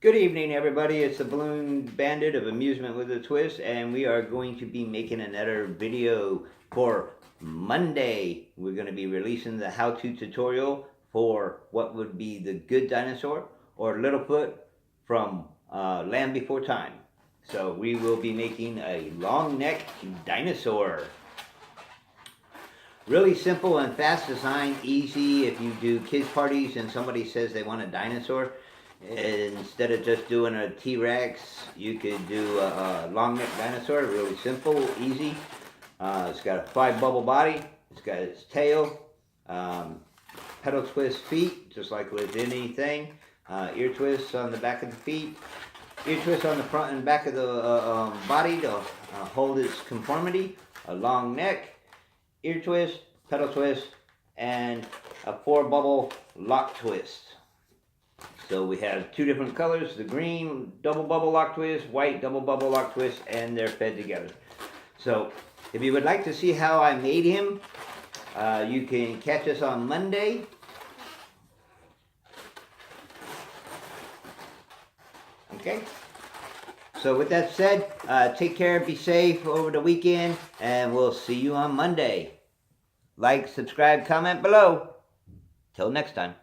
Good evening, everybody. It's the Balloon Bandit of Amusement with a Twist, and we are going to be making another video for Monday. We're going to be releasing the how-to tutorial for what would be the good dinosaur, or Littlefoot from Land Before Time. So we will be making a long-necked dinosaur. Really simple and fast design, easy if you do kids parties and somebody says they want a dinosaur. Instead of just doing a T-Rex, you could do a long neck dinosaur. Really simple, easy. It's got a 5-bubble body. It's got its tail, pedal twist feet, just like with anything. Ear twists on the back of the feet. Ear twists on the front and back of the body to hold its conformity. A long neck, ear twist, pedal twist, and a 4-bubble lock twist. So we have 2 different colors, the green double bubble lock twist, white double bubble lock twist, and they're fed together. So if you would like to see how I made him, you can catch us on Monday. Okay? So with that said, take care, be safe over the weekend, and we'll see you on Monday. Like, subscribe, comment below. Till next time.